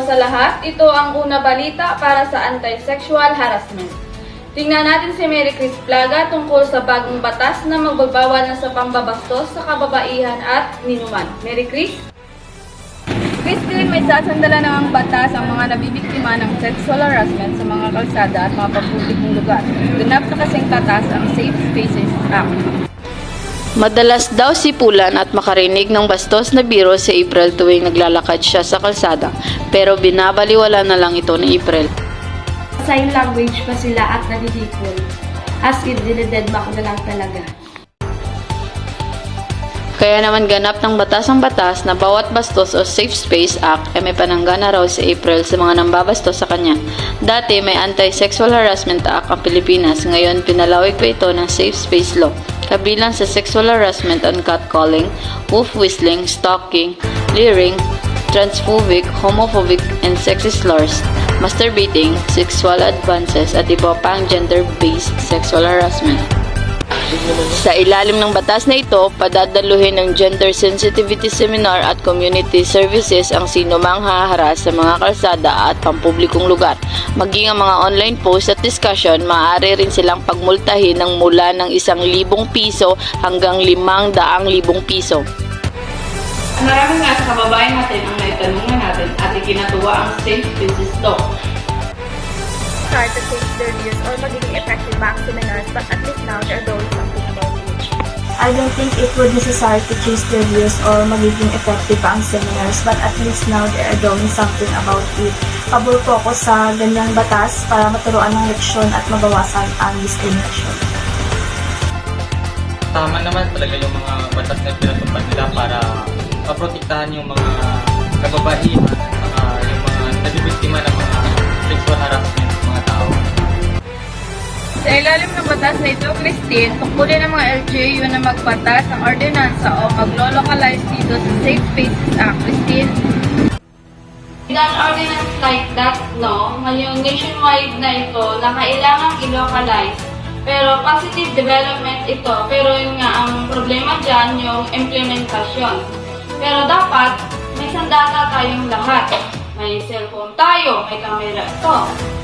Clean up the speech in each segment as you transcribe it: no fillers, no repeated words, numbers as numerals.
sa lahat, ito ang una balita para sa anti-sexual harassment. Tingnan natin si Mary Chris Plaga tungkol sa bagong batas na magbabawal na sa pambabastos sa kababaihan at ninuman. Mary Chris? Christine, may sasandala ng batas ang mga nabibiktima ng sexual harassment sa mga kalsada at mga pampublikong lugar. Ganap na kasing tatas ang Safe Spaces Act. Madalas daw sipulan at makarinig ng bastos na biro si April tuwing naglalakad siya sa kalsada, pero binabaliwala na lang ito ni April. Sign language pa sila at nadidipol. As in, dinededma ko na lang talaga. Kaya naman ganap ng batas ang batas na bawat bastos o Safe Space Act ay may pananggana raw si April sa mga nambabastos sa kanya. Dati may Anti-Sexual Harassment Act ang Pilipinas, ngayon pinalawig pa ito ng Safe Space Law. Kabilang sa sexual harassment and catcalling, wolf whistling, stalking, leering, transphobic, homophobic, and sexist slurs, masturbating, sexual advances, at iba pang gender-based sexual harassment. Sa ilalim ng batas na ito, padadaluhin ng gender sensitivity seminar at community services ang sino mang haharas sa mga kalsada at pampublikong lugar. Maging ang mga online post at discussion, maaari rin silang pagmultahin ng mula ng 1,000 piso hanggang 500,000 piso. Marami nga sa kababayan natin ang naitanungan natin at ikinatuwa ang Safe Spaces Law. Start to change their views or magiging effective ba ang seminars, but at least now they're doing something about it. I don't think it would necessary to change their views or magiging effective pa ang seminars, but at least now they are doing something about it. Pabor po ako sa ganyang batas para maturuan ng leksyon at mabawasan ang discrimination. Tama naman talaga yung mga batas na pinatupad nila para maprotektahan yung mga kababaihan at saka yung mga nabibiktima ng mga sexual harassment ng mga tao. Sa ilalim ng batas na ito, Christine, tungkulin ng mga LGU na magpatas ng ordinansa o maglo-localize dito sa Safe Spaces Act. Christine? With an ordinance like that, no, ngayong nationwide na ito na kailangang i-localize. Pero positive development ito, pero yun nga, ang problema dyan yung implementasyon. Pero dapat, may sandata tayong lahat. May cellphone tayo, may camera ito.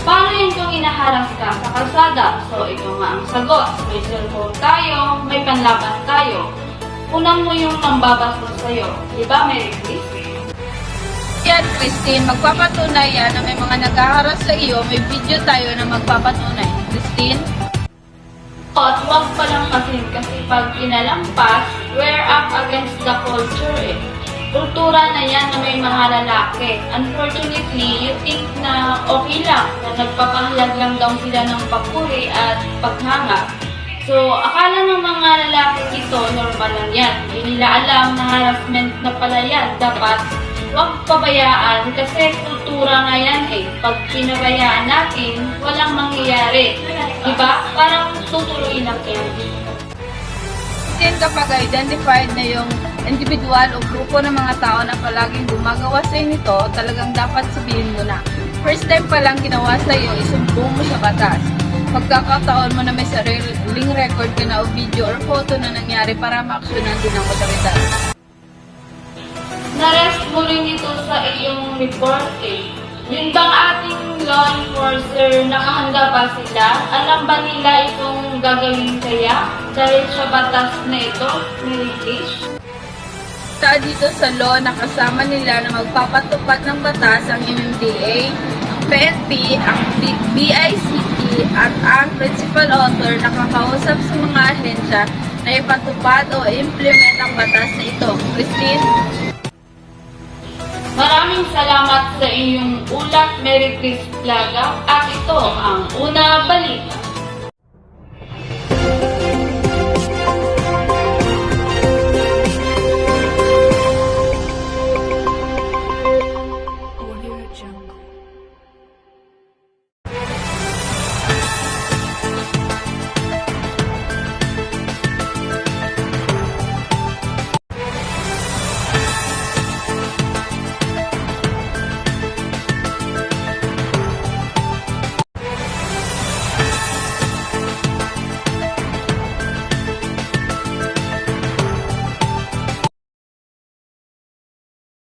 Paano yun kung inaharas ka sa kalsada? So, ito nga ang sagot. May cellphone tayo, may panlaban tayo. Unan mo yung nambabastos sa'yo. Diba, Mary Chris? Yan, Christine, magpapatunay yan na may mga naghaharas sa iyo. May video tayo na magpapatunay. Christine? At huwag pa lang kasi pag pinalampas, we're up against the culture eh. Kultura na yan na may mga lalaki. Unfortunately, you think na okay lang, na nagpapahayag lang daw sila ng papuri at paghanga. So, akala ng mga lalaki ito, normal lang yan. Hindi nila alam na harassment na pala yan. Dapat, huwag pabayaan kasi kultura nga yan eh. Pag pinabayaan natin, walang mangyayari. Diba? Parang tutuloy lang yan. Christine, kapag identified na yung individual o grupo ng mga tao na palaging gumagawa sa nito, talagang dapat sabihin mo na. First time pa lang ginawa sa iyo, isumbong mo sa batas. Pagkakataon mo na may sariling record ka na o video or photo na nangyari para maaksyonan din ang otoridad. Na-rest mo rin ito sa iyong report eh. Yun bang ating law enforcer, nakahanda ba sila? Alam ba nila itong gagawin kaya? Dahil sa batas na ito, Mary Chris? Dito sa law, nakasama nila na magpapatupad ng batas ang MMDA, ang PNP, ang BICT, at ang principal author nakakausap sa mga ahensya na ipatupad o implement ang batas na ito. Christine? Maraming salamat sa iyong ulat, Mary Chris Plaga, at ito ang Una Balita.